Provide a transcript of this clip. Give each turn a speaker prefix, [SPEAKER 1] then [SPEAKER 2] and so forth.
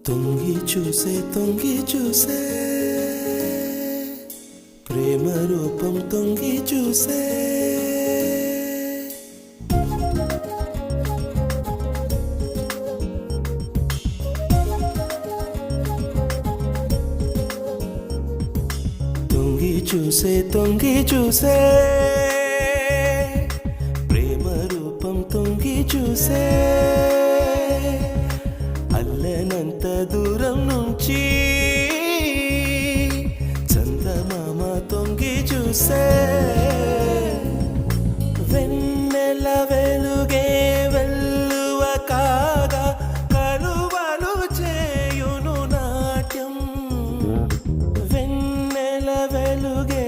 [SPEAKER 1] తొంగి చూసే ప్రేమ రూపం తొంగి చూసే తొంగి చూసే ప్రేమ రూపం తొంగి చూసే అల్లనంత దూరం నుంచి చందమామ తొంగి చూసే